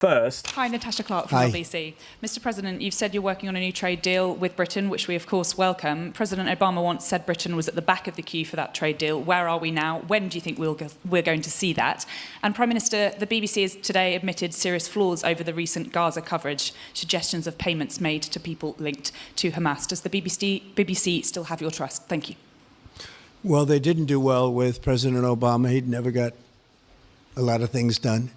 First. Hi, Natasha Clark from LBC. Mr. President, you've said you're working on a new trade deal with Britain, which we of course welcome. President Obama once said Britain was at the back of the queue for that trade deal. Where are we now? When do you think we're going to see that? And Prime Minister, the BBC has today admitted serious flaws over the recent Gaza coverage, suggestions of payments made to people linked to Hamas. Does the BBC still have your trust? Thank you. Well, they didn't do well with President Obama. He'd never got a lot of things done,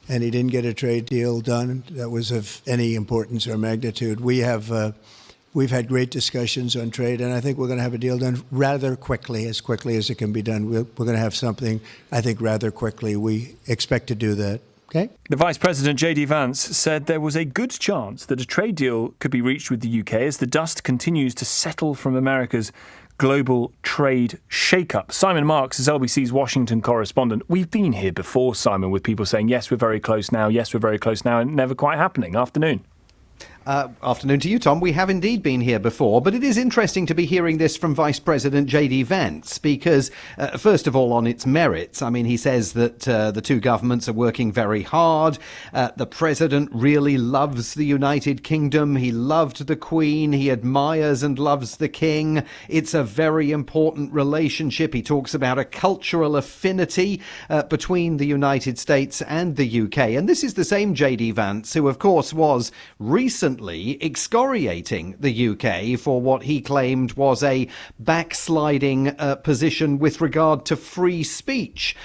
and he didn't get a trade deal done that was of any importance or magnitude. We've had great discussions on trade, and I think we're going to have a deal done rather quickly as it can be done. We're going to have something, I think, rather quickly. We expect to do that. Okay. The Vice President, JD Vance, said there was a good chance that a trade deal could be reached with the UK as the dust continues to settle from America's global trade shake-up. Simon Marks is LBC's Washington correspondent. We've been here before, Simon, with people saying, yes, we're very close now, and never quite happening. Afternoon. Afternoon to you, Tom. We have indeed been here before, but it is interesting to be hearing this from Vice President JD Vance because, first of all, on its merits, I mean, he says that the two governments are working very hard. The President really loves the United Kingdom. He loved the Queen. He admires and loves the King. It's a very important relationship. He talks about a cultural affinity between the United States and the UK. And this is the same JD Vance who, of course, was recently excoriating the UK for what he claimed was a backsliding position with regard to free speech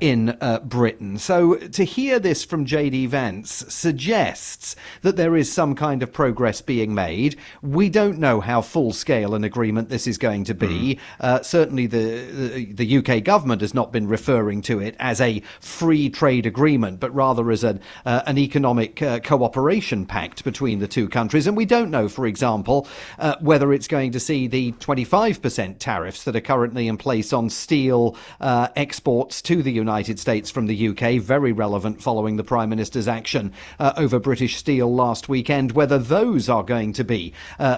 in Britain. So to hear this from JD Vance suggests that there is some kind of progress being made. We don't know how full-scale an agreement this is going to be. Certainly the UK government has not been referring to it as a free trade agreement, but rather as an economic cooperation pact between the two countries. And we don't know, for example, whether it's going to see the 25% tariffs that are currently in place on steel exports to the United States from the UK, very relevant following the Prime Minister's action over British steel last weekend, whether those are going to be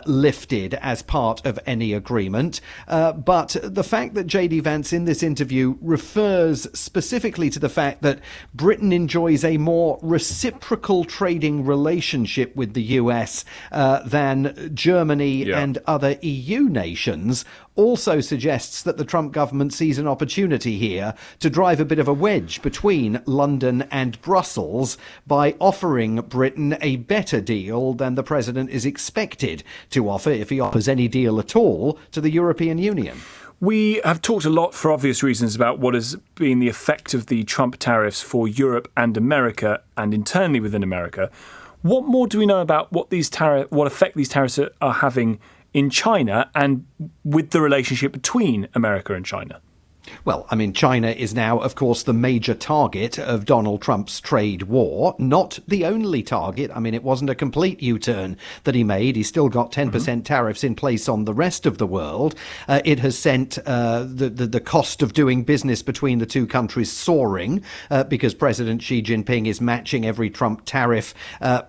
lifted as part of any agreement. But the fact that JD Vance in this interview refers specifically to the fact that Britain enjoys a more reciprocal trading relationship with the US than Germany and other EU nations also suggests that the Trump government sees an opportunity here to drive a bit of a wedge between London and Brussels by offering Britain a better deal than the president is expected to offer, if he offers any deal at all, to the European Union. We have talked a lot, for obvious reasons, about what has been the effect of the Trump tariffs for Europe and America and internally within America. What more do we know about what effect these tariffs are having in China and with the relationship between America and China? Well, I mean, China is now, of course, the major target of Donald Trump's trade war. Not the only target. I mean, it wasn't a complete U-turn that he made. He's still got 10% tariffs in place on the rest of the world. It has sent the cost of doing business between the two countries soaring because President Xi Jinping is matching every Trump tariff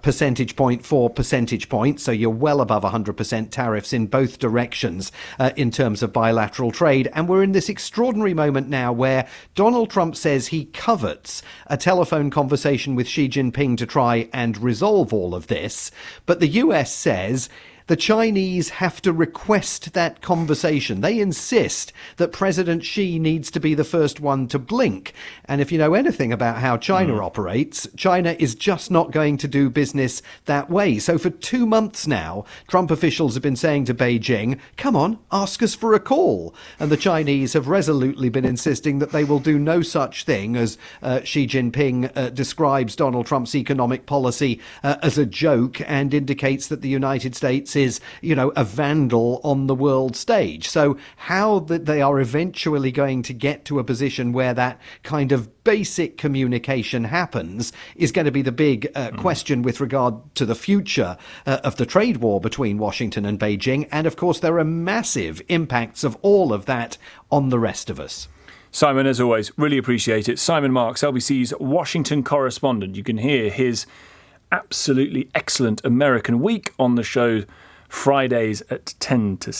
percentage point for percentage point. So you're well above 100% tariffs in both directions in terms of bilateral trade. And we're in this extraordinary moment now where Donald Trump says he covets a telephone conversation with Xi Jinping to try and resolve all of this. But the US says the Chinese have to request that conversation. They insist that President Xi needs to be the first one to blink. And if you know anything about how China operates, China is just not going to do business that way. So for 2 months now, Trump officials have been saying to Beijing, come on, ask us for a call. And the Chinese have resolutely been insisting that they will do no such thing, as Xi Jinping describes Donald Trump's economic policy as a joke and indicates that the United States is, you know, a vandal on the world stage. So how that they are eventually going to get to a position where that kind of basic communication happens is going to be the big question with regard to the future of the trade war between Washington and Beijing. And of course, there are massive impacts of all of that on the rest of us. Simon, as always, really appreciate it. Simon Marks, LBC's Washington correspondent. You can hear his absolutely excellent American Week on the show Fridays at 10 to 6.